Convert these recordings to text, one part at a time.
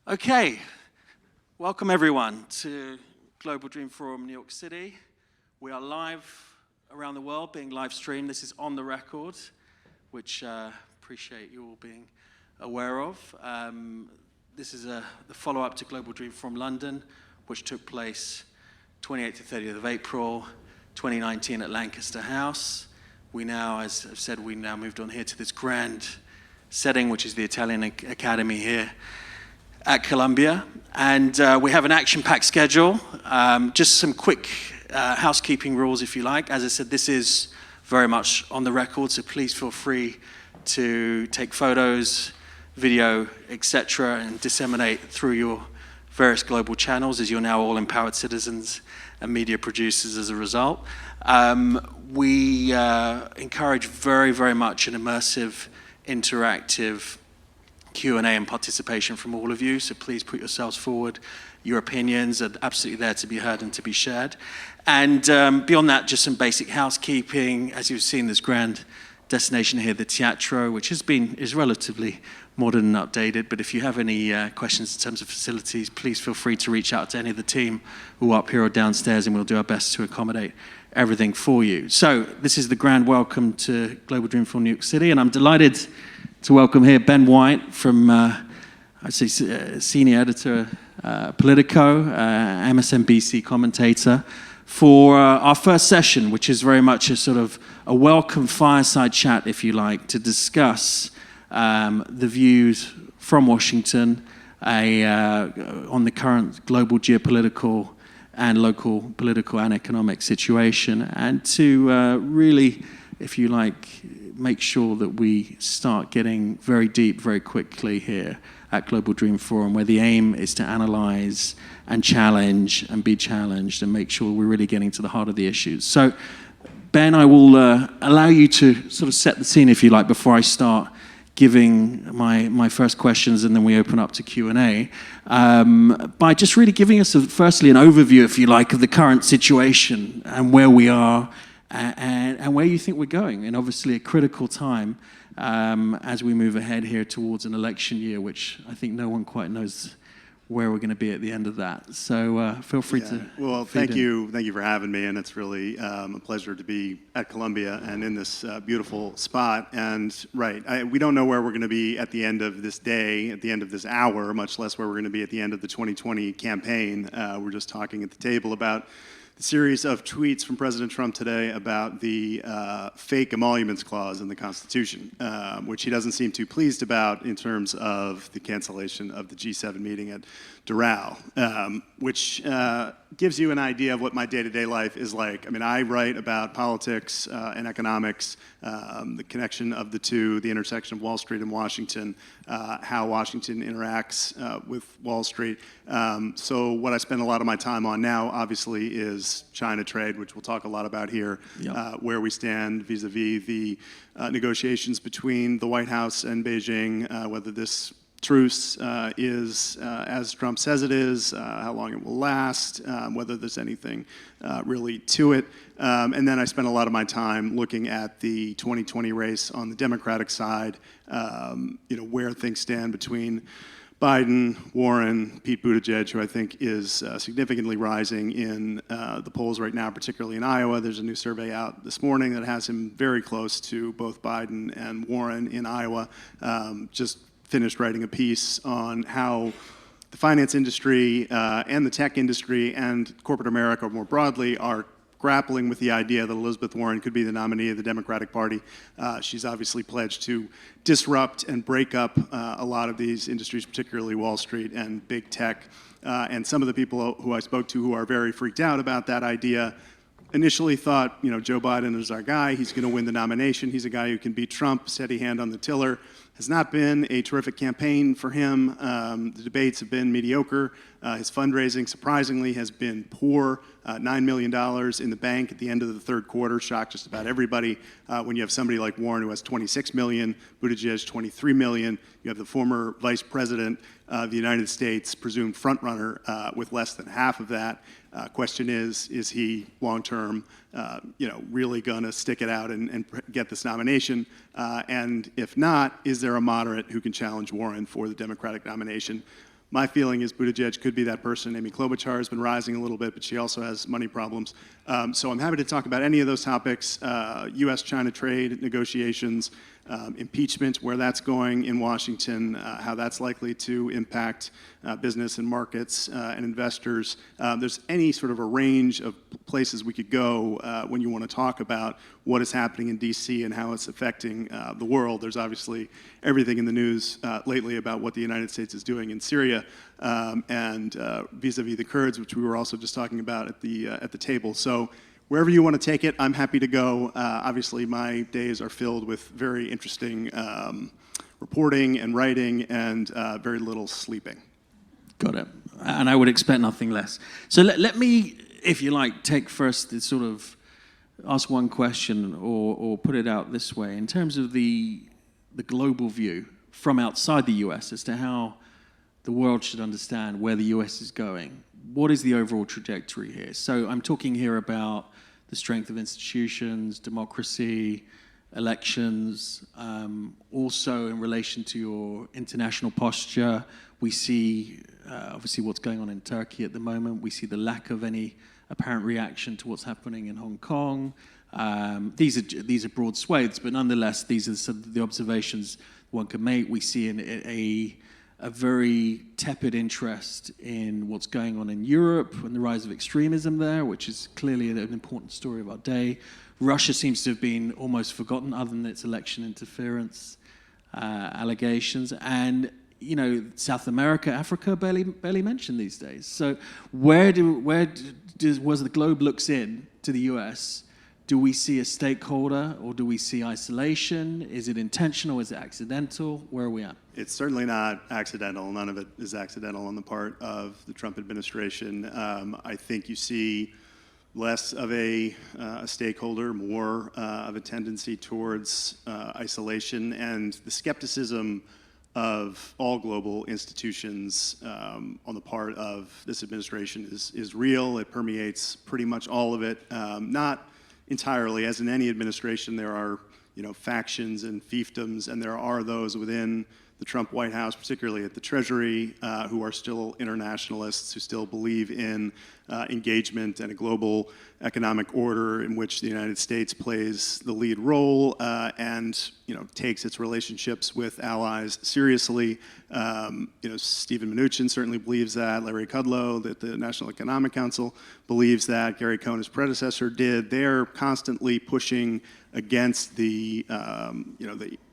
Okay, welcome everyone to Global Dream Forum New York City. We are live around the world, being live streamed. This is on the record, which I appreciate you all being aware of. This is the follow-up to Global Dream Forum London, which took place 28th to 30th of April 2019 at Lancaster House. We now, as I've said, we now moved on here to this grand setting, which is the Italian Academy here at Columbia. And we have an action-packed schedule. Just some quick housekeeping rules, if you like. As I said, this is very much on the record, so please feel free to take photos, video, etc., and disseminate through your various global channels, as you're now all empowered citizens and media producers as a result. We encourage very, very much an immersive, interactive Q&A and participation from all of you, so please put yourselves forward. Your opinions are absolutely there to be heard and to be shared. And beyond that, just some basic housekeeping. As you've seen, this grand destination here, the Teatro, which is relatively modern and updated, but if you have any questions in terms of facilities, please feel free to reach out to any of the team who are up here or downstairs, and we'll do our best to accommodate everything for you. So this is the grand welcome to Global Dream Forum New York City, and I'm delighted to welcome here Ben White from, I'd say, senior editor, Politico, MSNBC commentator, for our first session, which is very much a sort of a welcome fireside chat, if you like, to discuss the views from Washington on the current global geopolitical and local political and economic situation, and to really, if you like, make sure that we start getting very deep very quickly here at Global Dream Forum, where the aim is to analyze and challenge and be challenged and make sure we're really getting to the heart of the issues. So, Ben, I will allow you to sort of set the scene, if you like, before I start giving my first questions, and then we open up to Q&A, by just really giving us, firstly, an overview, if you like, of the current situation and where we are and where you think we're going. And obviously a critical time as we move ahead here towards an election year, which I think no one quite knows where we're going to be at the end of that. So feel free to. Well, thank you for having me, and it's really a pleasure to be at Columbia and in this beautiful spot. And we don't know where we're going to be at the end of this day, at the end of this hour, much less where we're going to be at the end of the 2020 campaign. We're just talking at the table about the series of tweets from President Trump today about the fake emoluments clause in the Constitution, which he doesn't seem too pleased about in terms of the cancellation of the G7 meeting at Doral, which gives you an idea of what my day-to-day life is like. I mean, I write about politics and economics, the connection of the two, the intersection of Wall Street and Washington, how Washington interacts with Wall Street. So what I spend a lot of my time on now, obviously, is China trade, which we'll talk a lot about here, where we stand vis-a-vis the negotiations between the White House and Beijing, whether this truce is as Trump says it is, how long it will last, whether there's anything really to it. And then I spend a lot of my time looking at the 2020 race on the Democratic side, where things stand between Biden, Warren, Pete Buttigieg, who I think is significantly rising in the polls right now, particularly in Iowa. There's a new survey out this morning that has him very close to both Biden and Warren in Iowa. Just finished writing a piece on how the finance industry and the tech industry and corporate America more broadly are grappling with the idea that Elizabeth Warren could be the nominee of the Democratic Party. She's obviously pledged to disrupt and break up a lot of these industries, particularly Wall Street and big tech. And some of the people who I spoke to who are very freaked out about that idea initially thought, Joe Biden is our guy. He's going to win the nomination. He's a guy who can beat Trump, steady hand on the tiller. Has not been a terrific campaign for him. The debates have been mediocre. His fundraising, surprisingly, has been poor. $9 million in the bank at the end of the third quarter shocked just about everybody. When you have somebody like Warren who has $26 million, Buttigieg $23 million, you have the former vice president of the United States, presumed frontrunner, with less than half of that. Question is he long-term, really going to stick it out and get this nomination? And if not, is there a moderate who can challenge Warren for the Democratic nomination? My feeling is Buttigieg could be that person. Amy Klobuchar has been rising a little bit, but she also has money problems. So I'm happy to talk about any of those topics, U.S.-China trade negotiations, impeachment, where that's going in Washington, how that's likely to impact business and markets and investors. There's any sort of a range of places we could go when you want to talk about what is happening in D.C. and how it's affecting the world. There's obviously everything in the news lately about what the United States is doing in Syria and vis-a-vis the Kurds, which we were also just talking about at the table. So wherever you want to take it, I'm happy to go. Obviously, my days are filled with very interesting reporting and writing and very little sleeping. Got it. And I would expect nothing less. So let me, if you like, take first the sort of ask one question or put it out this way. In terms of the global view from outside the US as to how the world should understand where the US is going, what is the overall trajectory here? So I'm talking here about the strength of institutions, democracy, elections, also in relation to your international posture. We see obviously what's going on in Turkey at the moment. We see the lack of any apparent reaction to what's happening in Hong Kong. These are broad swathes, but nonetheless, these are some of the observations one can make. We see a very tepid interest in what's going on in Europe and the rise of extremism there, which is clearly an important story of our day. Russia seems to have been almost forgotten other than its election interference allegations. And, you know, South America, Africa, barely mentioned these days. So where as the globe looks in to the US, do we see a stakeholder or do we see isolation? Is it intentional? Is it accidental? Where are we at? It's certainly not accidental. None of it is accidental on the part of the Trump administration. I think you see less of a stakeholder, more of a tendency towards isolation, and the skepticism of all global institutions on the part of this administration is real. It permeates pretty much all of it. Not entirely, as in any administration, there are factions and fiefdoms, and there are those within the Trump White House, particularly at the Treasury, who are still internationalists, who still believe in engagement and a global economic order in which the United States plays the lead role and takes its relationships with allies seriously. Stephen Mnuchin certainly believes that. Larry Kudlow, that the National Economic Council believes that. Gary Cohn, his predecessor, did. They're constantly pushing against the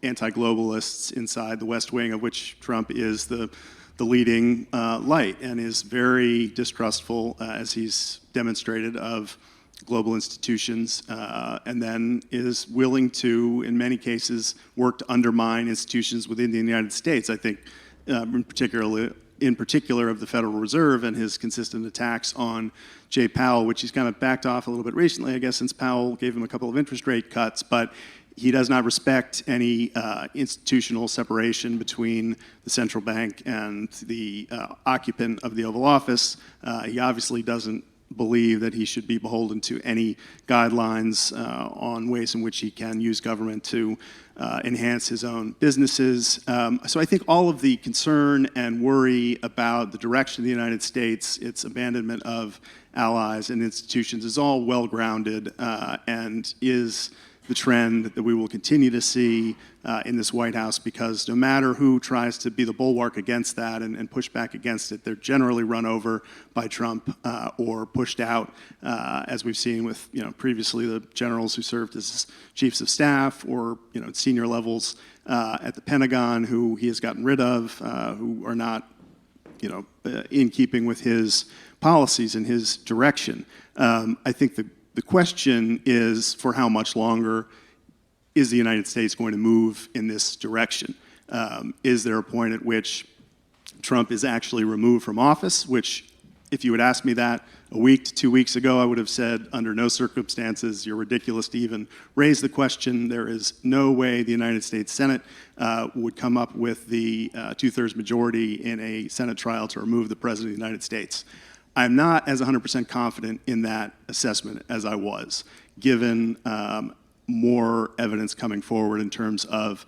anti-globalists inside the West Wing, of which Trump is the leading light, and is very distrustful, as he's demonstrated, of global institutions, and then is willing to, in many cases, work to undermine institutions within the United States. I think, in particular of the Federal Reserve and his consistent attacks on Jay Powell, which he's kind of backed off a little bit recently, I guess, since Powell gave him a couple of interest rate cuts, but he does not respect any institutional separation between the central bank and the occupant of the Oval Office. He obviously doesn't believe that he should be beholden to any guidelines on ways in which he can use government to enhance his own businesses. So I think all of the concern and worry about the direction of the United States, its abandonment of allies and institutions, is all well-grounded and is the trend that we will continue to see in this White House, because no matter who tries to be the bulwark against that and push back against it, they're generally run over by Trump or pushed out, as we've seen with previously the generals who served as chiefs of staff or senior levels at the Pentagon who he has gotten rid of, who are not in keeping with his policies and his direction. I think the question is, for how much longer is the United States going to move in this direction? Is there a point at which Trump is actually removed from office, which, if you had asked me that a week to 2 weeks ago, I would have said, under no circumstances, you're ridiculous to even raise the question. There is no way the United States Senate would come up with the two-thirds majority in a Senate trial to remove the President of the United States. I'm not as 100% confident in that assessment as I was, given more evidence coming forward in terms of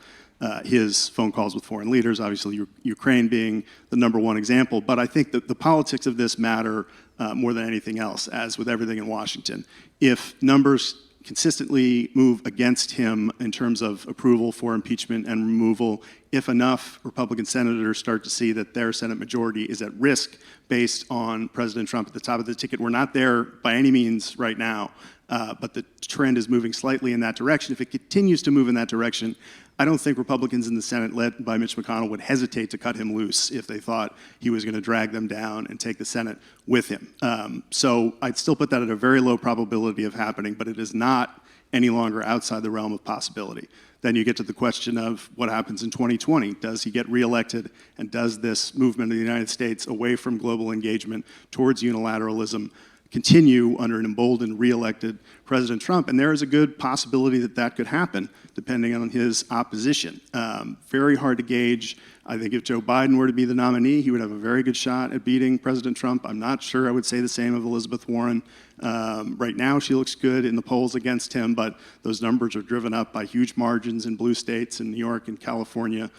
his phone calls with foreign leaders, obviously Ukraine being the number one example. But I think that the politics of this matter more than anything else, as with everything in Washington. If numbers consistently move against him in terms of approval for impeachment and removal, if enough Republican senators start to see that their Senate majority is at risk based on President Trump at the top of the ticket. We're not there by any means right now, but the trend is moving slightly in that direction. If it continues to move in that direction, I don't think Republicans in the Senate, led by Mitch McConnell, would hesitate to cut him loose if they thought he was going to drag them down and take the Senate with him. So I'd still put that at a very low probability of happening, but it is not any longer outside the realm of possibility. Then you get to the question of what happens in 2020. Does he get reelected, and does this movement of the United States away from global engagement towards unilateralism continue under an emboldened, reelected President Trump? And there is a good possibility that that could happen, depending on his opposition. Very hard to gauge. I think if Joe Biden were to be the nominee, he would have a very good shot at beating President Trump. I'm not sure I would say the same of Elizabeth Warren. Right now, she looks good in the polls against him, but those numbers are driven up by huge margins in blue states in New York and California,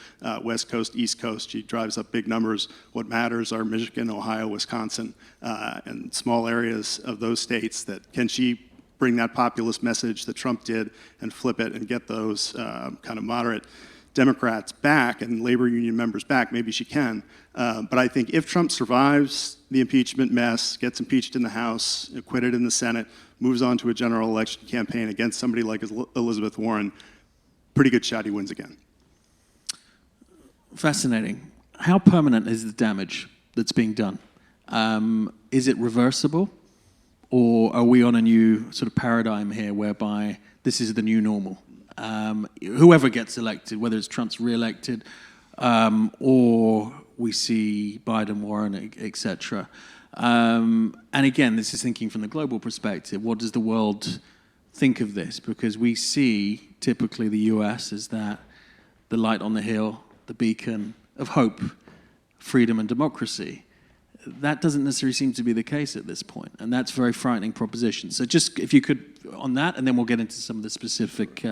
West Coast, East Coast. She drives up big numbers. What matters are Michigan, Ohio, Wisconsin, and small areas of those states. That can she bring that populist message that Trump did and flip it and get those kind of moderate Democrats back and labor union members back? Maybe she can. But I think if Trump survives the impeachment mess, gets impeached in the House, acquitted in the Senate, moves on to a general election campaign against somebody like Elizabeth Warren, pretty good shot he wins again. Fascinating. How permanent is the damage that's being done? Is it reversible? Or are we on a new sort of paradigm here whereby this is the new normal? Whoever gets elected, whether it's Trump's reelected, or we see Biden, Warren, etc. And again, this is thinking from the global perspective. What does the world think of this? Because we see typically the US as that the light on the hill, the beacon of hope, freedom and democracy. That doesn't necessarily seem to be the case at this point, and that's a very frightening proposition. So just if you could on that, and then we'll get into some of the specific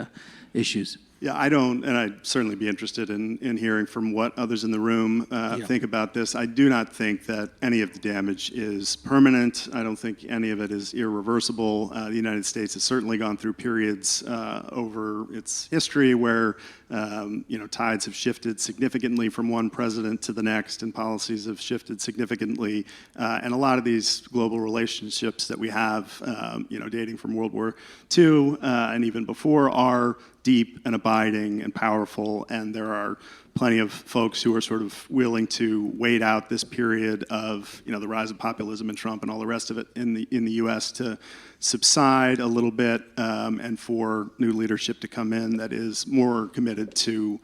issues. Yeah, I don't, and I'd certainly be interested in hearing from what others in the room think about this. I do not think that any of the damage is permanent. I don't think any of it is irreversible. The United States has certainly gone through periods over its history where tides have shifted significantly from one president to the next, and policies have shifted significantly. And a lot of these global relationships that we have, dating from World War II and even before, are deep and abiding and powerful, and there are plenty of folks who are sort of willing to wait out this period of the rise of populism and Trump and all the rest of it in the U.S. to subside a little bit, and for new leadership to come in that is more committed to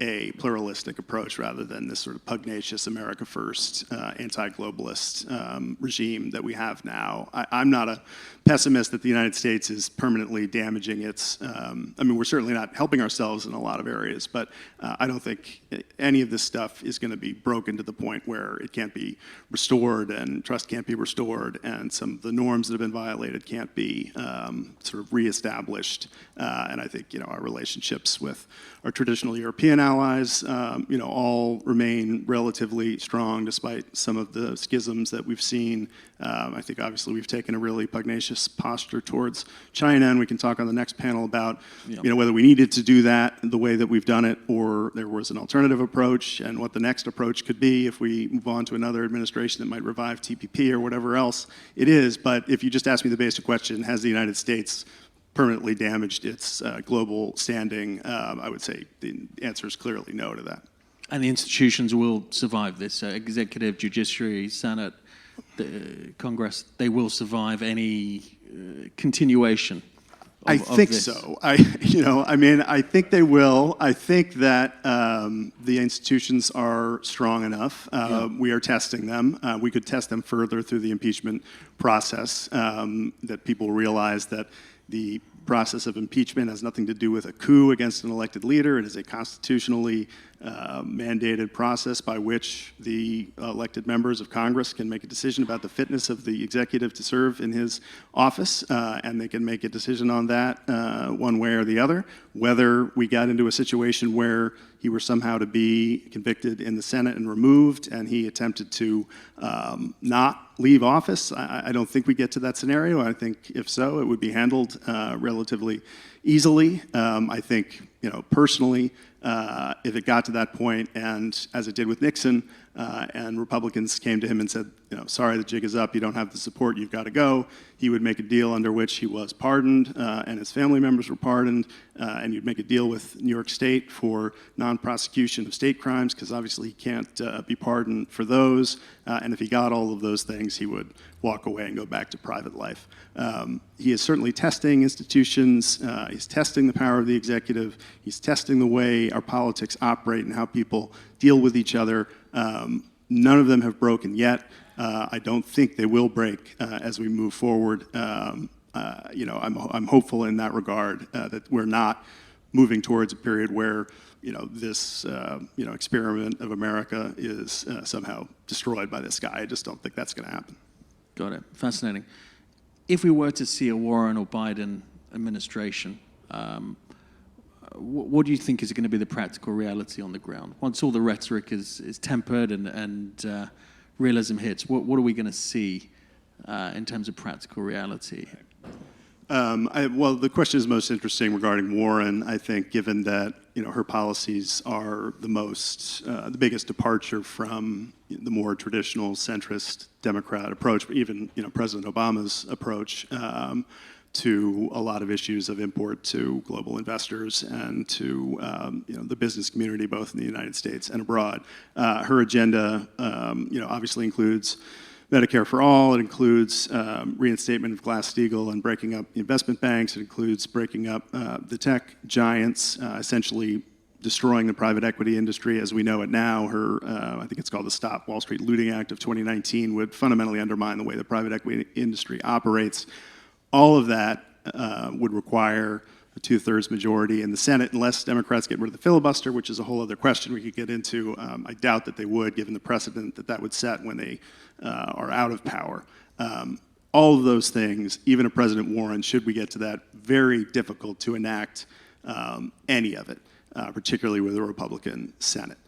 a pluralistic approach rather than this sort of pugnacious America First anti-globalist regime that we have now. I'm not a pessimist that the United States is permanently damaging its, we're certainly not helping ourselves in a lot of areas, but I don't think any of this stuff is going to be broken to the point where it can't be restored and trust can't be restored and some of the norms that have been violated can't be sort of reestablished. And I think our relationships with our traditional European allies, all remain relatively strong despite some of the schisms that we've seen. I think obviously we've taken a really pugnacious posture towards China, and we can talk on the next panel about whether we needed to do that the way that we've done it, or there was an alternative approach, and what the next approach could be if we move on to another administration that might revive TPP or whatever else it is. But if you just ask me the basic question, has the United States permanently damaged its global standing, I would say the answer is clearly no to that. And the institutions will survive this. Executive, judiciary, Senate, the Congress, they will survive any continuation of, I think this. so. I think they will. I think that the institutions are strong enough. We are testing them. We could test them further through the impeachment process, that people realize that the process of impeachment has nothing to do with a coup against an elected leader. It is a constitutionally mandated process by which the elected members of Congress can make a decision about the fitness of the executive to serve in his office, and they can make a decision on that one way or the other. Whether we got into a situation where he were somehow to be convicted in the Senate and removed, and he attempted to not leave office, I don't think we get to that scenario. I think if so, it would be handled relatively easily. I think, personally, if it got to that point, and as it did with Nixon, and Republicans came to him and said, sorry, the jig is up, you don't have the support, you've got to go, he would make a deal under which he was pardoned, and his family members were pardoned, and you'd make a deal with New York State for non-prosecution of state crimes, because obviously he can't be pardoned for those, and if he got all of those things, he would walk away and go back to private life. He is certainly testing institutions, he's testing the power of the executive, he's testing the way our politics operate and how people deal with each other. None of them have broken yet. I don't think they will break as we move forward. I'm hopeful in that regard that we're not moving towards a period where this experiment of America is somehow destroyed by this guy. I just don't think that's going to happen. Got it. Fascinating. If we were to see a Warren or Biden administration, what do you think is going to be the practical reality on the ground? Once all the rhetoric is tempered and realism hits, what are we going to see in terms of practical reality? Well, the question is most interesting regarding Warren, I think, given that her policies are the biggest departure from the more traditional centrist Democrat approach, but even President Obama's approach to a lot of issues of import to global investors and to the business community, both in the United States and abroad. Her agenda, obviously includes Medicare for all. It includes reinstatement of Glass-Steagall and breaking up the investment banks. It includes breaking up the tech giants, essentially destroying the private equity industry as we know it now. Her, I think it's called the Stop Wall Street Looting Act of 2019, would fundamentally undermine the way the private equity industry operates. All of that would require a 2/3 majority in the Senate, unless Democrats get rid of the filibuster, which is a whole other question we could get into. I doubt that they would, given the precedent that would set when they are out of power. All of those things, even a President Warren, should we get to that, very difficult to enact any of it, particularly with a Republican Senate.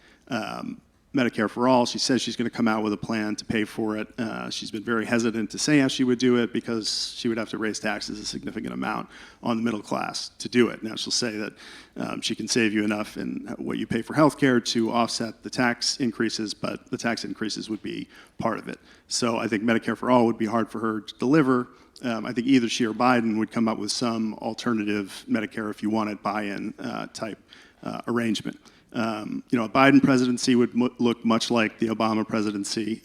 Medicare for all, she says she's going to come out with a plan to pay for it. She's been very hesitant to say how she would do it because she would have to raise taxes a significant amount on the middle class to do it. Now she'll say that she can save you enough in what you pay for health care to offset the tax increases, but the tax increases would be part of it. So I think Medicare for all would be hard for her to deliver. I think either she or Biden would come up with some alternative Medicare if you wanted buy-in type arrangement. A Biden presidency would look much like the Obama presidency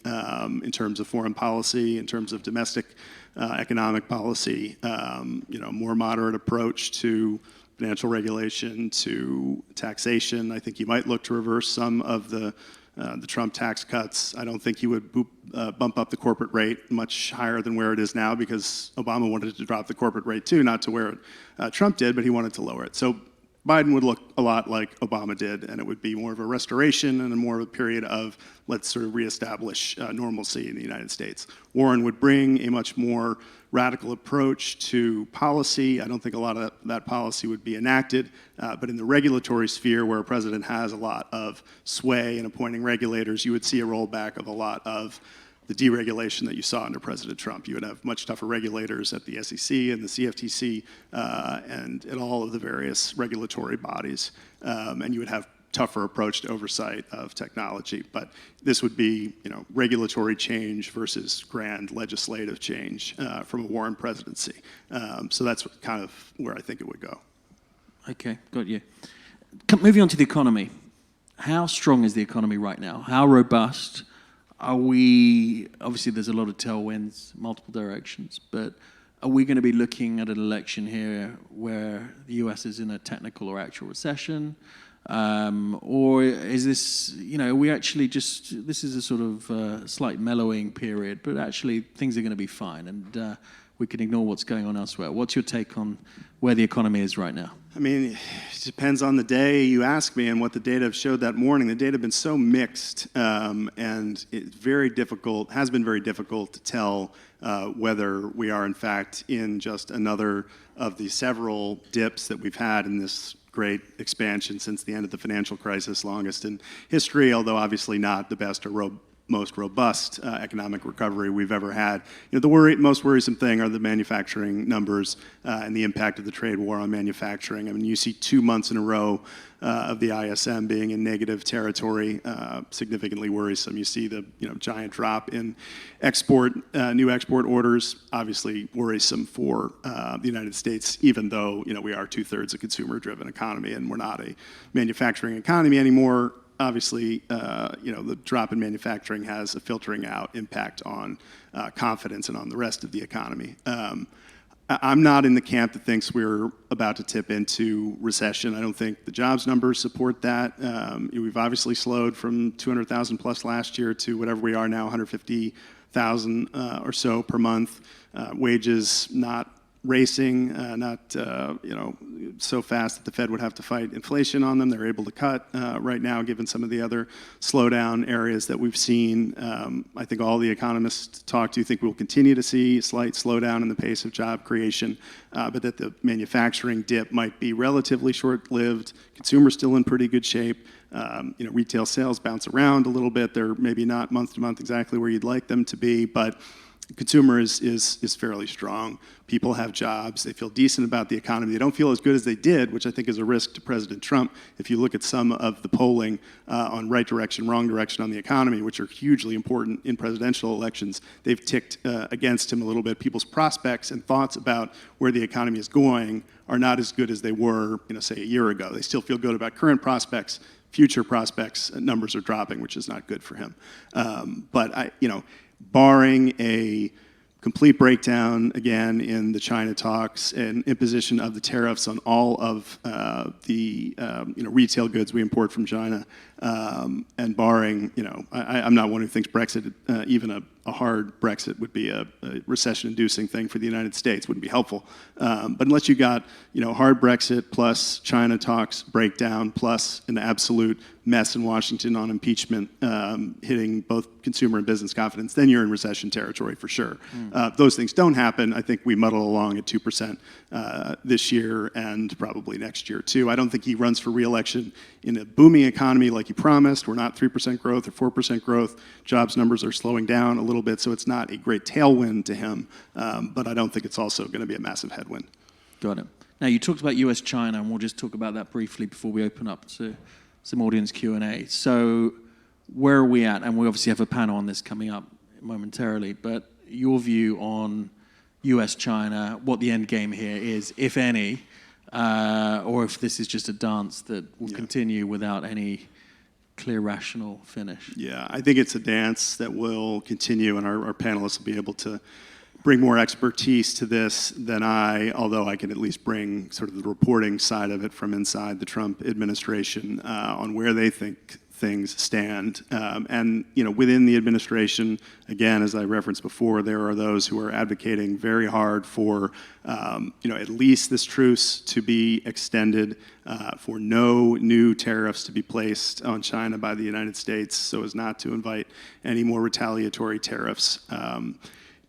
in terms of foreign policy, in terms of domestic economic policy, more moderate approach to financial regulation, to taxation. I think he might look to reverse some of the Trump tax cuts. I don't think he would bump up the corporate rate much higher than where it is now, because Obama wanted to drop the corporate rate too, not to where Trump did, but he wanted to lower it. So Biden would look a lot like Obama did, and it would be more of a restoration and more of a period of let's sort of reestablish normalcy in the United States. Warren would bring a much more radical approach to policy. I don't think a lot of that policy would be enacted, but in the regulatory sphere, where a president has a lot of sway in appointing regulators, you would see a rollback of a lot of the deregulation that you saw under President Trump. You would have much tougher regulators at the SEC and the CFTC and at all of the various regulatory bodies. And you would have tougher approach to oversight of technology. But this would be, regulatory change versus grand legislative change from a Warren presidency. So that's kind of where I think it would go. Okay, got you. Moving on to the economy. How strong is the economy right now? How robust? Are we, obviously there's a lot of tailwinds, multiple directions, but are we going to be looking at an election here where the US is in a technical or actual recession? Or is this, we actually this is a sort of slight mellowing period, but actually things are going to be fine and we can ignore what's going on elsewhere. What's your take on where the economy is right now? I mean, it depends on the day you ask me and what the data have showed that morning. The data have been so mixed, and it's very difficult, has been very difficult to tell whether we are in fact in just another of the several dips that we've had in this great expansion since the end of the financial crisis, longest in history, although obviously not the best or most robust economic recovery we've ever had. You know, the most worrisome thing are the manufacturing numbers and the impact of the trade war on manufacturing. I mean, you see 2 months in a row of the ISM being in negative territory, significantly worrisome. You see the giant drop in new export orders, obviously worrisome for the United States, even though we are 2/3 a consumer-driven economy and we're not a manufacturing economy anymore. Obviously, the drop in manufacturing has a filtering out impact on confidence and on the rest of the economy. I'm not in the camp that thinks we're about to tip into recession. I don't think the jobs numbers support that. We've obviously slowed from 200,000 plus last year to whatever we are now, 150,000 or so per month. Wages not racing, not so fast that the Fed would have to fight inflation on them. They're able to cut right now, given some of the other slowdown areas that we've seen. I think all the economists talked to think we'll continue to see a slight slowdown in the pace of job creation, but that the manufacturing dip might be relatively short-lived. Consumers still in pretty good shape. Retail sales bounce around a little bit. They're maybe not month to month exactly where you'd like them to be, but consumer is fairly strong. People have jobs. They feel decent about the economy. They don't feel as good as they did, which I think is a risk to President Trump. If you look at some of the polling on right direction, wrong direction on the economy, which are hugely important in presidential elections, they've ticked against him a little bit. People's prospects and thoughts about where the economy is going are not as good as they were, say, a year ago. They still feel good about current prospects. Future prospects numbers are dropping, which is not good for him. But barring a complete breakdown, again, in the China talks and imposition of the tariffs on all of the retail goods we import from China, and barring, I'm not one who thinks Brexit, even a hard Brexit would be a recession-inducing thing for the United States, wouldn't be helpful. But unless you got, hard Brexit plus China talks breakdown plus an absolute mess in Washington on impeachment hitting both consumer and business confidence, then you're in recession territory for sure. If those things don't happen, I think we muddle along at 2% this year and probably next year too. I don't think he runs for re-election in a booming economy like he promised. We're not 3% growth or 4% growth. Jobs numbers are slowing down a little bit, so it's not a great tailwind to him, but I don't think it's also going to be a massive headwind. Got it. Now, you talked about US-China, and we'll just talk about that briefly before we open up to some audience Q&A. So where are we at? And we obviously have a panel on this coming up momentarily, but your view on US-China, what the end game here is, if any, or if this is just a dance that will continue without any clear, rational finish. Yeah, I think it's a dance that will continue, and our panelists will be able to bring more expertise to this than I, although I can at least bring sort of the reporting side of it from inside the Trump administration on where they think things stand. And within the administration, again, as I referenced before, there are those who are advocating very hard for at least this truce to be extended, for no new tariffs to be placed on China by the United States, so as not to invite any more retaliatory tariffs.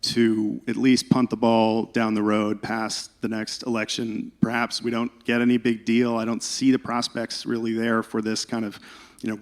To at least punt the ball down the road past the next election. Perhaps we don't get any big deal. I don't see the prospects really there for this kind of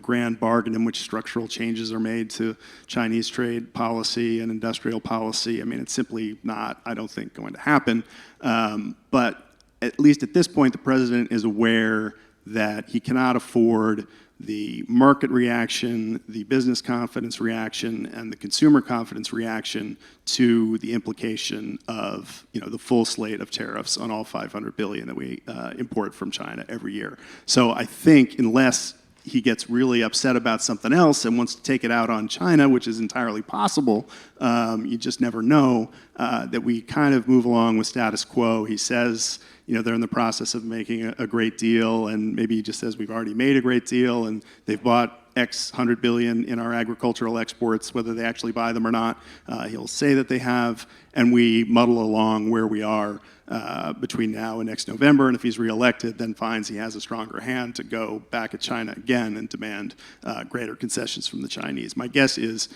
grand bargain in which structural changes are made to Chinese trade policy and industrial policy. I mean, it's simply not, I don't think, going to happen. But at least at this point, the president is aware that he cannot afford the market reaction, the business confidence reaction, and the consumer confidence reaction to the implication of the full slate of tariffs on all 500 billion that we import from China every year. So I think unless he gets really upset about something else and wants to take it out on China, which is entirely possible, you just never know, that we kind of move along with status quo. He says they're in the process of making a great deal, and maybe he just says we've already made a great deal, and they've bought X 100 billion in our agricultural exports, whether they actually buy them or not. He'll say that they have, and we muddle along where we are between now and next November, and if he's reelected, then finds he has a stronger hand to go back at China again and demand greater concessions from the Chinese. My guess is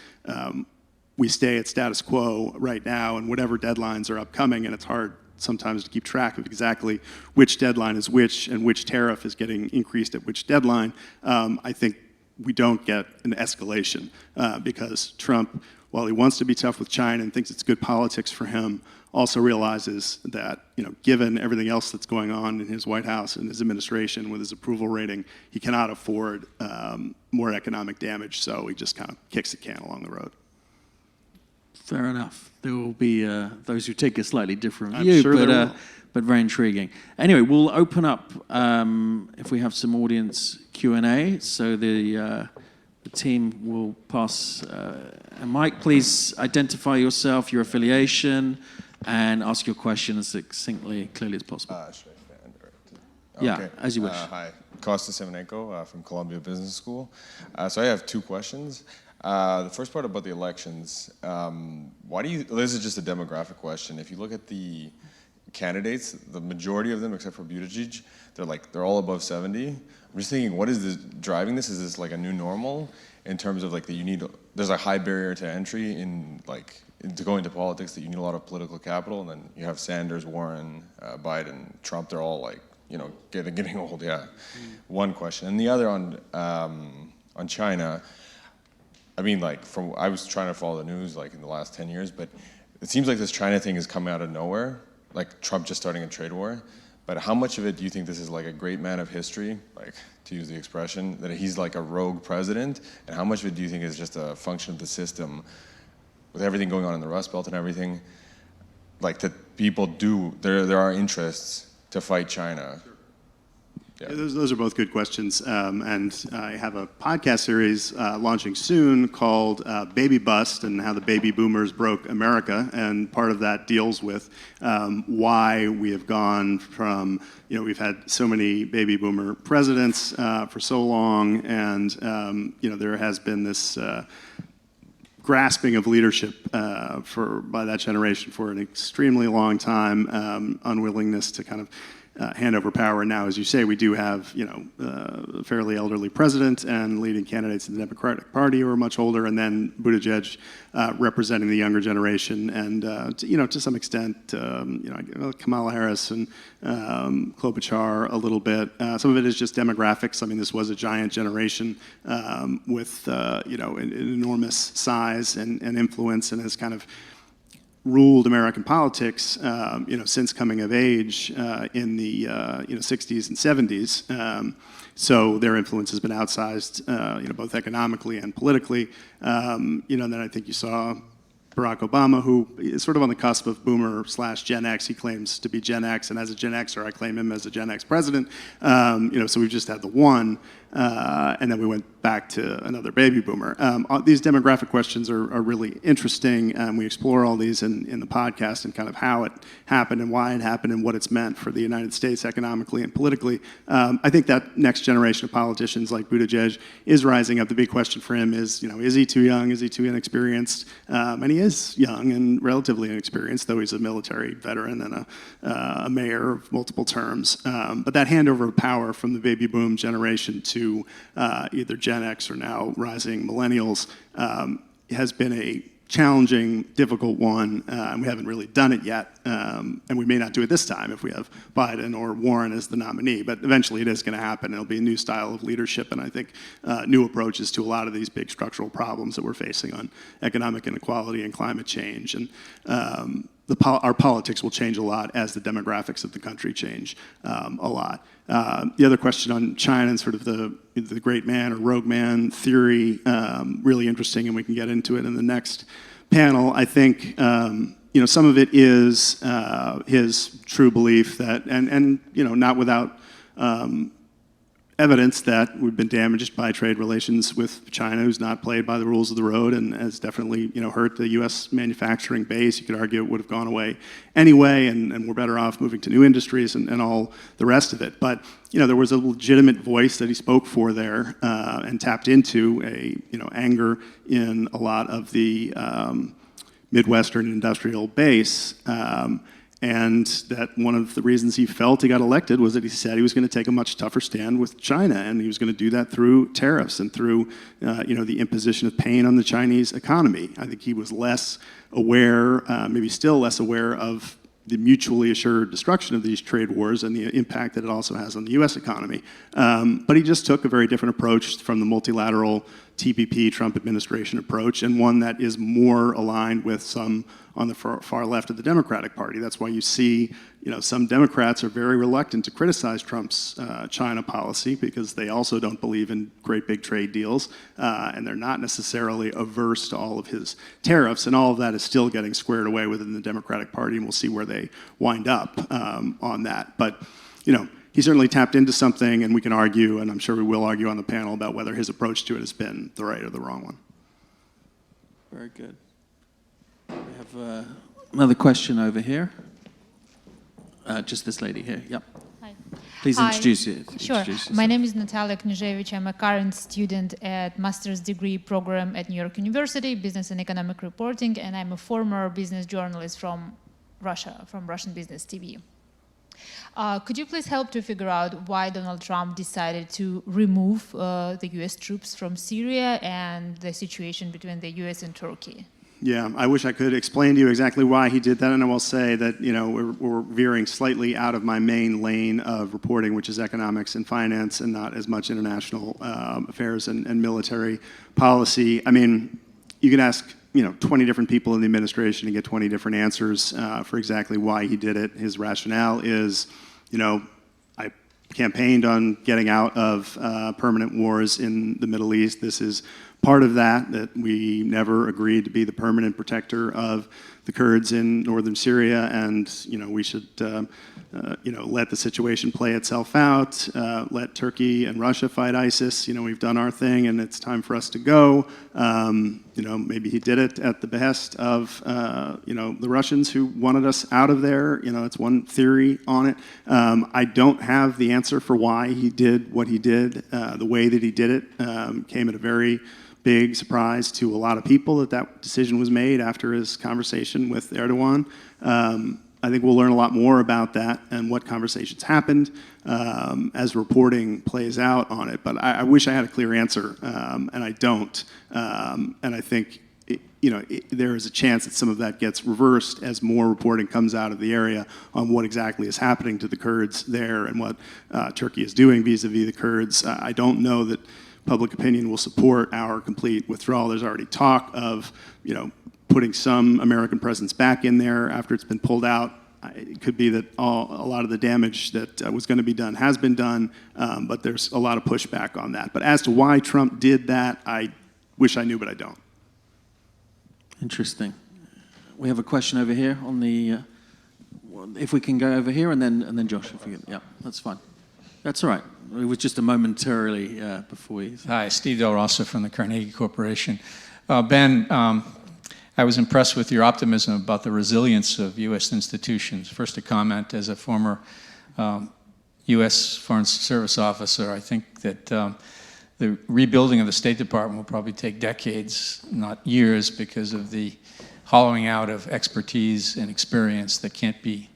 we stay at status quo right now, and whatever deadlines are upcoming, and it's hard sometimes to keep track of exactly which deadline is which and which tariff is getting increased at which deadline, I think we don't get an escalation because Trump, while he wants to be tough with China and thinks it's good politics for him, also realizes that, given everything else that's going on in his White House and his administration with his approval rating, he cannot afford more economic damage, so he just kind of kicks the can along the road. Fair enough. There will be those who take a slightly different I'm view, sure but very intriguing. Anyway, we'll open up if we have some audience Q&A. So the team will pass a mic. Please identify yourself, your affiliation, and ask your question as succinctly, clearly as possible. Should I stand or? Yeah, Okay. as you wish. Hi, Costa Simonenko from Columbia Business School. So I have two questions. The first part about the elections, this is just a demographic question. If you look at the candidates, the majority of them, except for Buttigieg, they're all above 70. I'm just thinking, what is driving this? Is this like a new normal in terms of there's a high barrier to entry to go into politics, that you need a lot of political capital, and then you have Sanders, Warren, Biden, Trump, they're all getting old, yeah. One question. And the other on China, I was trying to follow the news in the last 10 years, but it seems like this China thing is coming out of nowhere, like Trump just starting a trade war. But how much of it do you think this is like a great man of history, to use the expression, that he's like a rogue president? And how much of it do you think is just a function of the system, with everything going on in the Rust Belt and everything, that people there are interests to fight China? Yeah. Those are both good questions, and I have a podcast series launching soon called Baby Bust, and how the baby boomers broke America, and part of that deals with why we have gone from, we've had so many baby boomer presidents for so long, and there has been this grasping of leadership by that generation for an extremely long time, unwillingness to kind of hand over power. And now, as you say, we do have, a fairly elderly president and leading candidates in the Democratic Party who are much older, and then Buttigieg representing the younger generation, and to some extent, Kamala Harris and Klobuchar a little bit. Some of it is just demographics. This was a giant generation with an enormous size and influence, and has kind of ruled American politics, since coming of age in the 60s and 70s. So their influence has been outsized, both economically and politically. And then I think you saw Barack Obama, who is sort of on the cusp of boomer/Gen X. He claims to be Gen X, and as a Gen Xer, I claim him as a Gen X president. So we've just had the one, and then we went back to another baby boomer. These demographic questions are really interesting, and we explore all these in the podcast, and kind of how it happened and why it happened and what it's meant for the United States economically and politically. I think that next generation of politicians like Buttigieg is rising up. The big question for him is he too young? Is he too inexperienced? And he is young and relatively inexperienced, though he's a military veteran and a mayor of multiple terms. But that handover of power from the baby boom generation to either Gen X or now rising millennials has been a challenging, difficult one, and we haven't really done it yet. And we may not do it this time if we have Biden or Warren as the nominee, but eventually it is going to happen. It'll be a new style of leadership, and I think new approaches to a lot of these big structural problems that we're facing on economic inequality and climate change. And our politics will change a lot as the demographics of the country change a lot. The other question on China and sort of the great man or rogue man theory, really interesting, and we can get into it in the next panel. I think some of it is his true belief that, and not without evidence that we've been damaged by trade relations with China, who's not played by the rules of the road and has definitely, hurt the U.S. manufacturing base. You could argue it would have gone away anyway, and we're better off moving to new industries and all the rest of it. But, there was a legitimate voice that he spoke for there and tapped into anger in a lot of the Midwestern industrial base. And that one of the reasons he felt he got elected was that he said he was going to take a much tougher stand with China, and he was going to do that through tariffs and through, the imposition of pain on the Chinese economy. I think he was less aware, maybe still less aware of the mutually assured destruction of these trade wars and the impact that it also has on the U.S. economy. But he just took a very different approach from the multilateral TPP Trump administration approach, and one that is more aligned with some on the far left of the Democratic Party. That's why you see, some Democrats are very reluctant to criticize Trump's China policy because they also don't believe in great big trade deals, and they're not necessarily averse to all of his tariffs, and all of that is still getting squared away within the Democratic Party, and we'll see where they wind up on that. But, he certainly tapped into something, and we can argue, and I'm sure we will argue on the panel about whether his approach to it has been the right or the wrong one. Very good. We have another question over here. Just this lady here. Yep. Hi. Please Hi. introduce you. Sure. My name is Natalia Knyzhevich. I'm a current student at master's degree program at New York University, Business and Economic Reporting, and I'm a former business journalist from Russia, from Russian Business TV. Could you please help to figure out why Donald Trump decided to remove the U.S. troops from Syria and the situation between the U.S. and Turkey? Yeah, I wish I could explain to you exactly why he did that, and I will say that, we're veering slightly out of my main lane of reporting, which is economics and finance, and not as much international affairs and military policy. I mean, you could ask 20 different people in the administration and get 20 different answers for exactly why he did it. His rationale is, I campaigned on getting out of permanent wars in the Middle East. This is part of that we never agreed to be the permanent protector of the Kurds in northern Syria, and we should let the situation play itself out, let Turkey and Russia fight ISIS. We've done our thing, and it's time for us to go. Maybe he did it at the behest of the Russians who wanted us out of there. It's one theory on it. I don't have the answer for why he did what he did. The way that he did it came at a very big surprise to a lot of people that decision was made after his conversation with Erdogan. I think we'll learn a lot more about that and what conversations happened as reporting plays out on it. But I wish I had a clear answer, and I don't. And I think there is a chance that some of that gets reversed as more reporting comes out of the area on what exactly is happening to the Kurds there and what Turkey is doing vis-a-vis the Kurds. I don't know that public opinion will support our complete withdrawal. There's already talk of, putting some American presence back in there after it's been pulled out. It could be that a lot of the damage that was going to be done has been done, but there's a lot of pushback on that. But as to why Trump did that, I wish I knew, but I don't. Interesting. We have a question over here on the. If we can go over here, and then Josh, if we can. Yeah, that's fine. That's all right. It was just a momentarily before we. Hi, Steve Del Rosso from the Carnegie Corporation. Ben, I was impressed with your optimism about the resilience of U.S. institutions. First, a comment as a former U.S. Foreign Service officer. I think that the rebuilding of the State Department will probably take decades, not years, because of the hollowing out of expertise and experience that can't be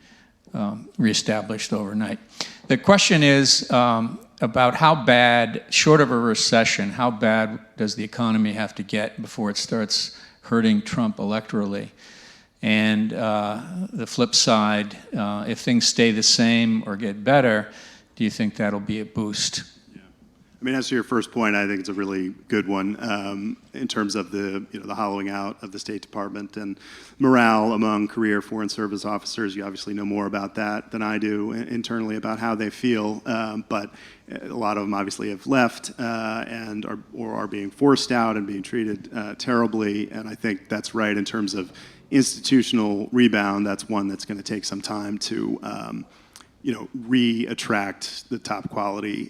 reestablished overnight. The question is about how bad, short of a recession, how bad does the economy have to get before it starts hurting Trump electorally? And the flip side, if things stay the same or get better, do you think that'll be a boost? I mean, as to your first point, I think it's a really good one in terms of the the hollowing out of the State Department and morale among career Foreign Service officers. You obviously know more about that than I do internally about how they feel, but a lot of them obviously have left and are being forced out and being treated terribly. And I think that's right in terms of institutional rebound. That's one that's going to take some time to re-attract the top quality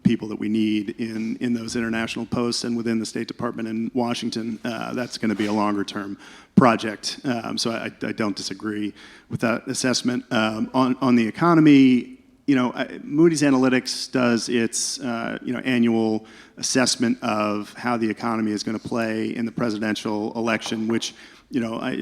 people that we need in those international posts and within the State Department in Washington. That's going to be a longer-term project. So I don't disagree with that assessment. On the economy, Moody's Analytics does its annual assessment of how the economy is going to play in the presidential election, which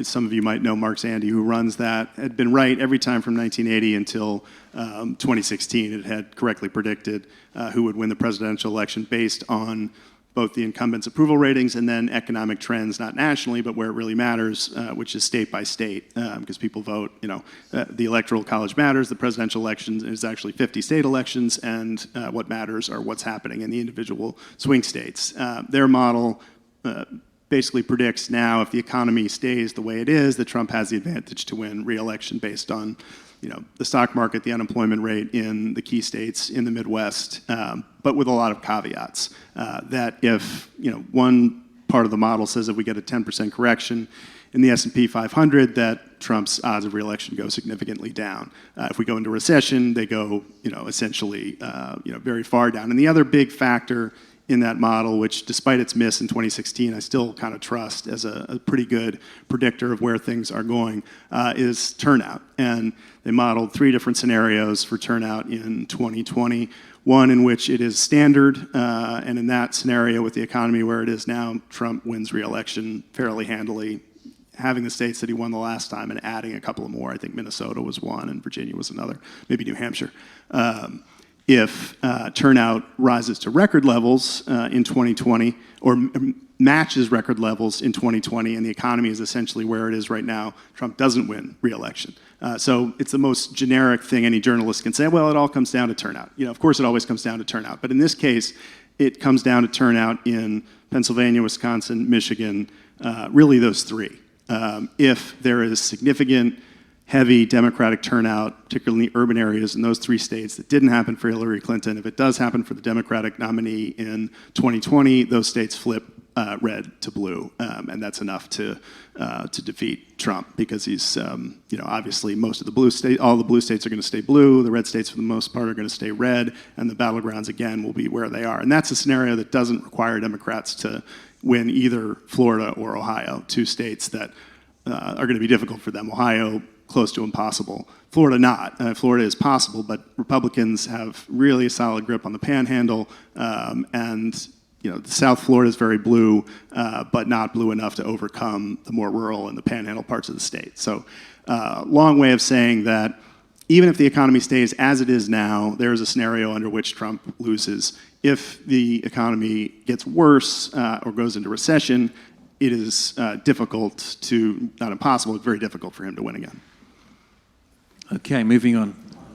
some of you might know Mark Zandi, who runs that, had been right every time from 1980 until 2016. It had correctly predicted who would win the presidential election based on both the incumbents' approval ratings and then economic trends, not nationally, but where it really matters, which is state by state, because people vote. The Electoral College matters. The presidential election is actually 50 state elections, and what matters are what's happening in the individual swing states. Their model basically predicts now if the economy stays the way it is, that Trump has the advantage to win re-election based on the stock market, the unemployment rate in the key states in the Midwest, but with a lot of caveats. That if one part of the model says if we get a 10% correction in the S&P 500, that Trump's odds of re-election go significantly down. If we go into recession, they go essentially very far down. And the other big factor in that model, which despite its miss in 2016, I still kind of trust as a pretty good predictor of where things are going, is turnout. And they modeled 3 different scenarios for turnout in 2020. One in which it is standard, and in that scenario with the economy where it is now, Trump wins re-election fairly handily, having the states that he won the last time and adding a couple of more. I think Minnesota was one and Virginia was another, maybe New Hampshire. If turnout rises to record levels in 2020 or matches record levels in 2020 and the economy is essentially where it is right now, Trump doesn't win re-election. So it's the most generic thing any journalist can say, well, it all comes down to turnout. Of course it always comes down to turnout. But in this case, it comes down to turnout in Pennsylvania, Wisconsin, Michigan, really those 3. If there is significant heavy Democratic turnout, particularly in the urban areas in those 3 states. That didn't happen for Hillary Clinton. If it does happen for the Democratic nominee in 2020, those states flip red to blue, and that's enough to defeat Trump because he's, obviously most of the blue states, all the blue states are going to stay blue. The red states, for the most part, are going to stay red, and the battlegrounds again will be where they are. And that's a scenario that doesn't require Democrats to win either Florida or Ohio, 2 states that are going to be difficult for them. Ohio, close to impossible. Florida not. Florida is possible, but Republicans have really a solid grip on the panhandle, and South Florida is very blue, but not blue enough to overcome the more rural and the panhandle parts of the state. So, long way of saying that even if the economy stays as it is now, there is a scenario under which Trump loses. If the economy gets worse or goes into recession, it is difficult to, not impossible, but very difficult for him to win again. Okay, moving on.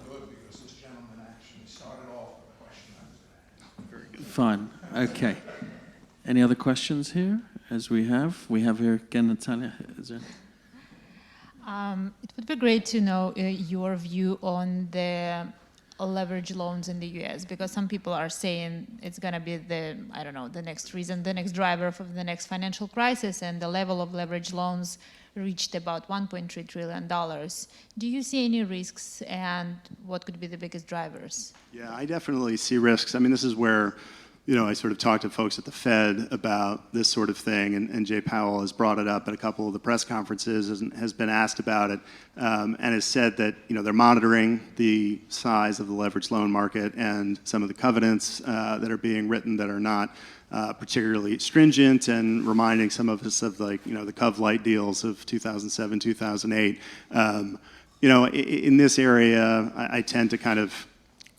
Good, because this gentleman actually started off with a question I was going to ask. Very good. Fine. Okay. Any other questions here? As we have here again, Natalia. Is there? It would be great to know your view on the leverage loans in the U.S. because some people are saying it's going to be the next reason, the next driver for the next financial crisis, and the level of leverage loans reached about $1.3 trillion. Do you see any risks, and what could be the biggest drivers? Yeah, I definitely see risks. I mean, this is where, I sort of talk to folks at the Fed about this sort of thing, and Jay Powell has brought it up at a couple of the press conferences and has been asked about it, and has said that, they're monitoring the size of the leveraged loan market and some of the covenants that are being written that are not particularly stringent, and reminding some of us of the Cov Light deals of 2007, 2008. In this area, I tend to kind of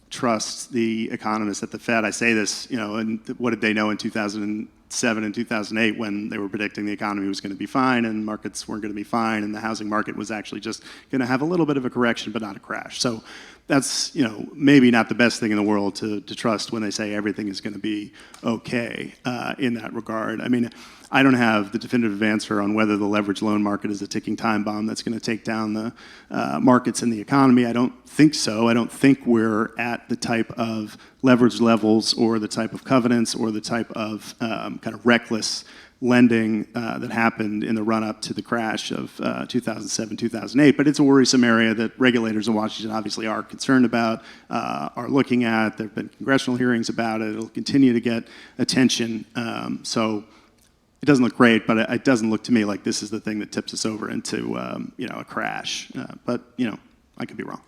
trust the economists at the Fed. I say this, and what did they know in 2007 and 2008 when they were predicting the economy was going to be fine and markets weren't going to be fine, and the housing market was actually just going to have a little bit of a correction but not a crash. So that's maybe not the best thing in the world to trust when they say everything is going to be okay in that regard. I mean, I don't have the definitive answer on whether the leveraged loan market is a ticking time bomb that's going to take down the markets and the economy. I don't think so. I don't think we're at the type of leverage levels or the type of covenants or the type of kind of reckless lending that happened in the run-up to the crash of 2007, 2008. But it's a worrisome area that regulators in Washington obviously are concerned about, are looking at. There have been congressional hearings about it. It'll continue to get attention. So it doesn't look great, but it doesn't look to me like this is the thing that tips us over into a crash. But I could be wrong.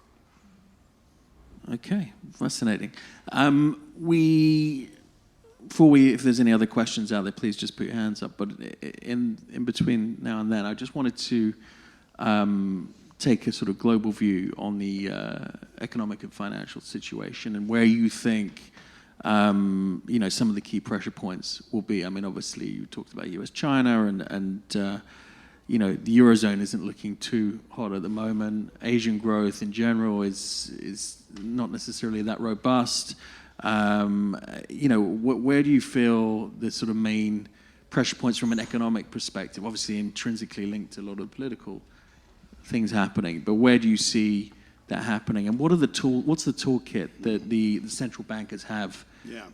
Okay, fascinating. If there's any other questions out there, please just put your hands up. But in between now and then, I just wanted to take a sort of global view on the economic and financial situation and where you think some of the key pressure points will be. I mean, obviously, you talked about US-China, and the Eurozone isn't looking too hot at the moment. Asian growth in general is not necessarily that robust. Where do you feel the sort of main pressure points from an economic perspective? Obviously, intrinsically linked to a lot of political things happening, but where do you see that happening? And what's the toolkit that the central bankers have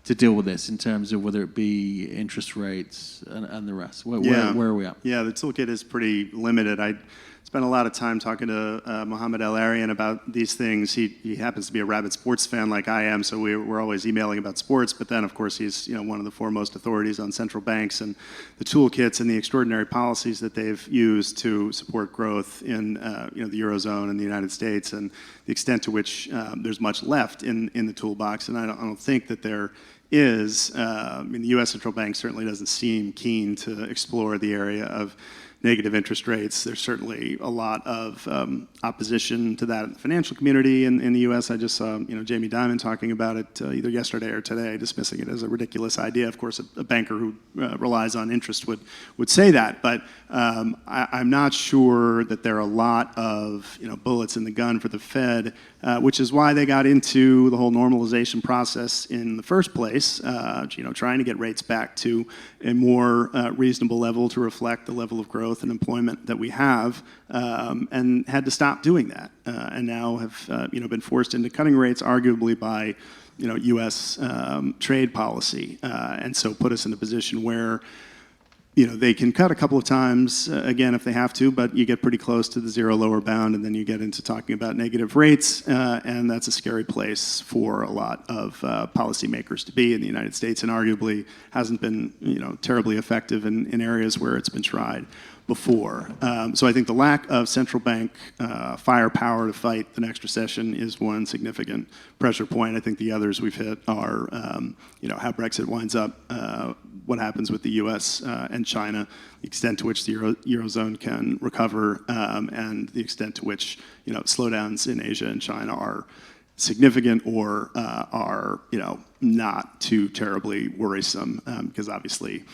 to deal with this in terms of whether it be interest rates and the rest? Where are we at? Yeah, the toolkit is pretty limited. I spent a lot of time talking to Mohamed El-Arian about these things. He happens to be a rabid sports fan like I am, so we're always emailing about sports. But then, of course, he's one of the foremost authorities on central banks and the toolkits and the extraordinary policies that they've used to support growth in the Eurozone and the United States, and the extent to which there's much left in the toolbox. And I don't think that there is. The U.S. central bank certainly doesn't seem keen to explore the area of negative interest rates. There's certainly a lot of opposition to that in the financial community in the U.S. I just saw Jamie Dimon talking about it either yesterday or today, dismissing it as a ridiculous idea. Of course, a banker who relies on interest would say that, but I'm not sure that there are a lot of bullets in the gun for the Fed, which is why they got into the whole normalization process in the first place. Trying to get rates back to a more reasonable level to reflect the level of growth and employment that we have, and had to stop doing that, and now have been forced into cutting rates, arguably by U.S. trade policy, and so put us in a position where they can cut a couple of times again if they have to, but you get pretty close to the zero lower bound, and then you get into talking about negative rates, and that's a scary place for a lot of policymakers to be in the United States, and arguably hasn't been terribly effective in areas where it's been tried before. So I think the lack of central bank firepower to fight the next recession is one significant pressure point. I think the others we've hit are how Brexit winds up, what happens with the U.S. and China, the extent to which the Eurozone can recover, and the extent to which slowdowns in Asia and China are significant or are not too terribly worrisome, because obviously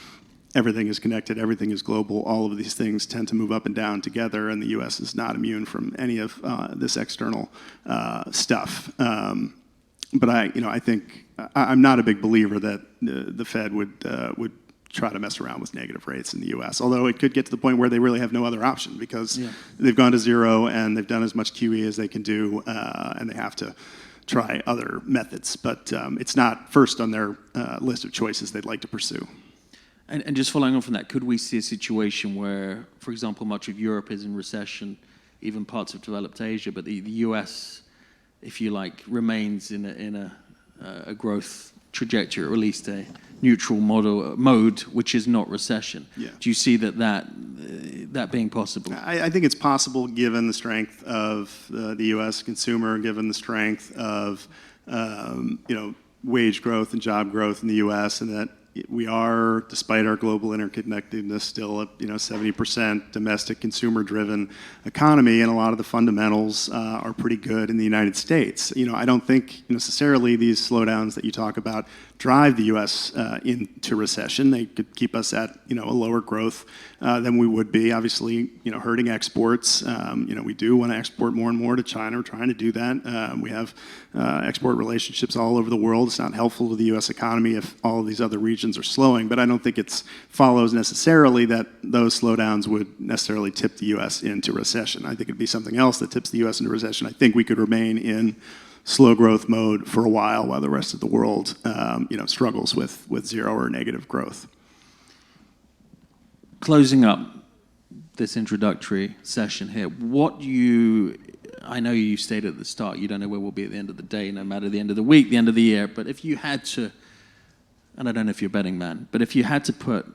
everything is connected, everything is global. All of these things tend to move up and down together, and the U.S. is not immune from any of this external stuff. But I think I'm not a big believer that the Fed would try to mess around with negative rates in the U.S. Although it could get to the point where they really have no other option, because they've gone to zero and they've done as much QE as they can do, and they have to try other methods. But it's not first on their list of choices they'd like to pursue. And just following on from that, could we see a situation where, for example, much of Europe is in recession, even parts of developed Asia, but the U.S., if you like, remains in a growth trajectory, or at least a neutral mode, which is not recession? Yeah. Do you see that being possible? I think it's possible, given the strength of the U.S. consumer, given the strength of wage growth and job growth in the U.S., and that we are, despite our global interconnectedness, still a 70% domestic consumer-driven economy, and a lot of the fundamentals are pretty good in the United States. I don't think necessarily these slowdowns that you talk about drive the U.S. Into recession. They could keep us at a lower growth than we would be. Obviously, hurting exports. We do want to export more and more to China. We're trying to do that. We have export relationships all over the world. It's not helpful to the U.S. economy if all of these other regions are slowing. But I don't think it follows necessarily that those slowdowns would necessarily tip the U.S. into recession. I think it'd be something else that tips the U.S. into recession. I think we could remain in slow growth mode for a while the rest of the world struggles with zero or negative growth. closing up this introductory session here, I know you stated at the start, you don't know where we'll be at the end of the day, no matter the end of the week, the end of the year, but if you had to, and I don't know if you're a betting man, but if you had to put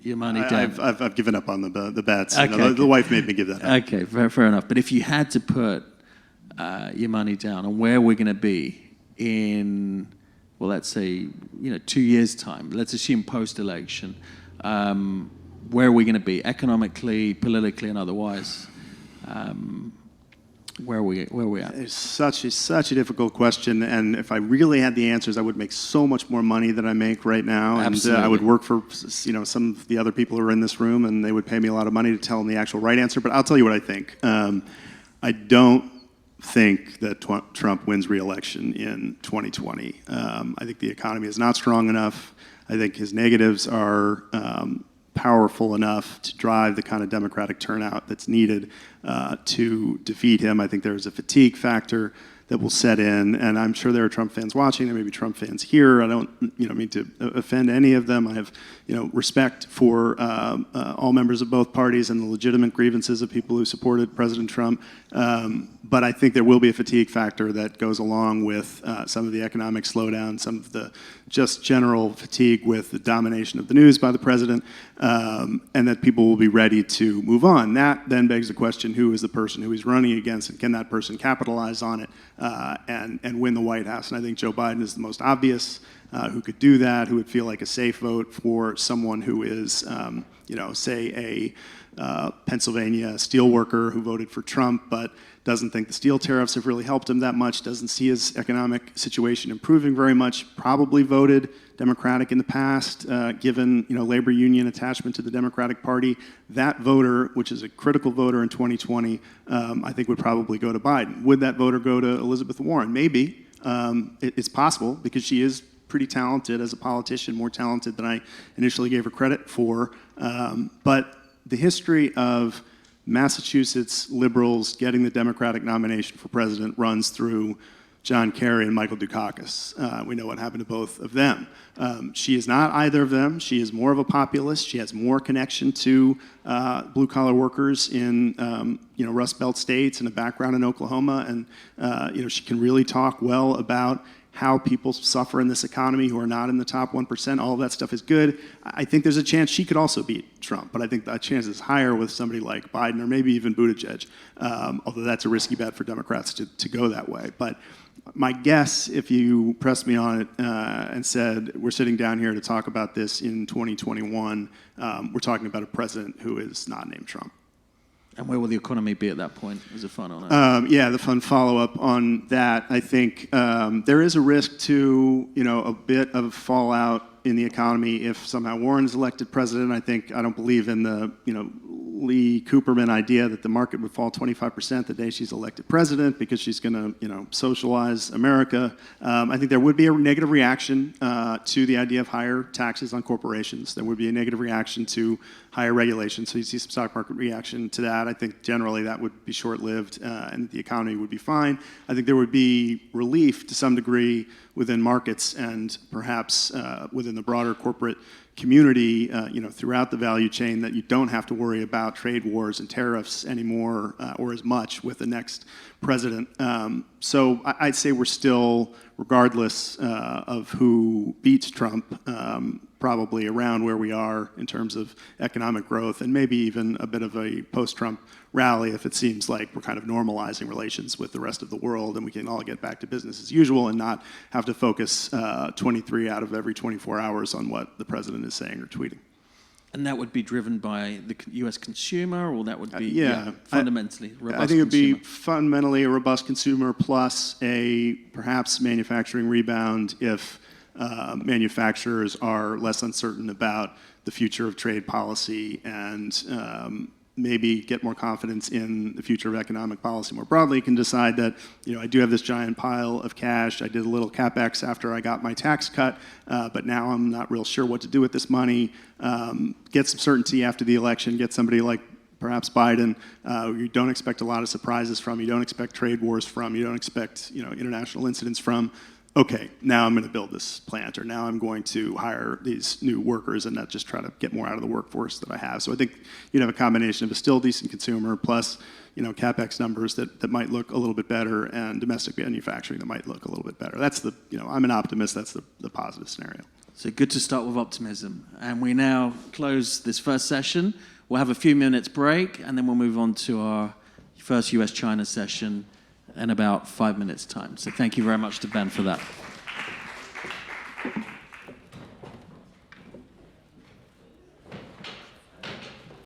your money down. I've given up on the bets. Okay, The wife made me give that up. Okay, fair enough. But if you had to put your money down on where we're going to be in, well, let's say, 2 years' time, let's assume post-election, where are we going to be economically, politically, and otherwise? Where are we at? It's such a difficult question, and if I really had the answers, I would make so much more money than I make right now. Absolutely. And I would work for some of the other people who are in this room, and they would pay me a lot of money to tell them the actual right answer. But I'll tell you what I think. I don't think that Trump wins re-election in 2020. I think the economy is not strong enough. I think his negatives are powerful enough to drive the kind of Democratic turnout that's needed to defeat him. I think there's a fatigue factor that will set in, and I'm sure there are Trump fans watching. There may be Trump fans here. I don't, mean to offend any of them. I have, respect for all members of both parties and the legitimate grievances of people who supported President Trump. But I think there will be a fatigue factor that goes along with some of the economic slowdown, some of the just general fatigue with the domination of the news by the president, and that people will be ready to move on. That then begs the question, who is the person who he's running against, and can that person capitalize on it and win the White House? And I think Joe Biden is the most obvious who could do that, who would feel like a safe vote for someone who is, say a Pennsylvania steelworker who voted for Trump, but doesn't think the steel tariffs have really helped him that much, doesn't see his economic situation improving very much, probably voted Democratic in the past, given labor union attachment to the Democratic Party. That voter, which is a critical voter in 2020, I think would probably go to Biden. Would that voter go to Elizabeth Warren? Maybe. It's possible because she is pretty talented as a politician, more talented than I initially gave her credit for. But the history of Massachusetts liberals getting the Democratic nomination for president runs through John Kerry and Michael Dukakis. We know what happened to both of them. She is not either of them. She is more of a populist. She has more connection to blue-collar workers in Rust Belt states and a background in Oklahoma. And she can really talk well about how people suffer in this economy who are not in the top 1%. All of that stuff is good. I think there's a chance she could also beat Trump, but I think that chance is higher with somebody like Biden or maybe even Buttigieg, although that's a risky bet for Democrats to go that way. But my guess, if you pressed me on it and said, we're sitting down here to talk about this in 2021, we're talking about a president who is not named Trump. And where will the economy be at that point as a fun on it? Yeah, the fun follow-up on that. I think there is a risk to, a bit of fallout in the economy if somehow Warren is elected president. I don't believe in the, Lee Cooperman idea that the market would fall 25% the day she's elected president because she's going to, socialize America. I think there would be a negative reaction to the idea of higher taxes on corporations. There would be a negative reaction to higher regulation. So you see some stock market reaction to that. I think generally that would be short-lived and the economy would be fine. I think there would be relief to some degree within markets and perhaps within the broader corporate community, throughout the value chain, that you don't have to worry about trade wars and tariffs anymore or as much with the next president. So I'd say we're still, regardless of who beats Trump, probably around where we are in terms of economic growth and maybe even a bit of a post-Trump rally if it seems like we're kind of normalizing relations with the rest of the world and we can all get back to business as usual and not have to focus 23 out of every 24 hours on what the president is saying or tweeting. And that would be driven by the U.S. consumer, or that would be fundamentally robust I think it would be consumer? fundamentally a robust consumer plus a perhaps manufacturing rebound if manufacturers are less uncertain about the future of trade policy and maybe get more confidence in the future of economic policy more broadly, can decide that, I do have this giant pile of cash. I did a little CapEx after I got my tax cut, but now I'm not real sure what to do with this money. Get some certainty after the election, get somebody like perhaps Biden, you don't expect a lot of surprises from, you don't expect trade wars from, you don't expect, international incidents from. okay, now I'm going to build this plant, or now I'm going to hire these new workers and not just try to get more out of the workforce that I have. So I think you'd have a combination of a still decent consumer plus, CapEx numbers that might look a little bit better, and domestic manufacturing that might look a little bit better. That's I'm an optimist. That's the positive scenario. So good to start with optimism. And we now close this first session. We'll have a few minutes break, and then we'll move on to our first US-China session in about 5 minutes' time. So thank you very much to Ben for that.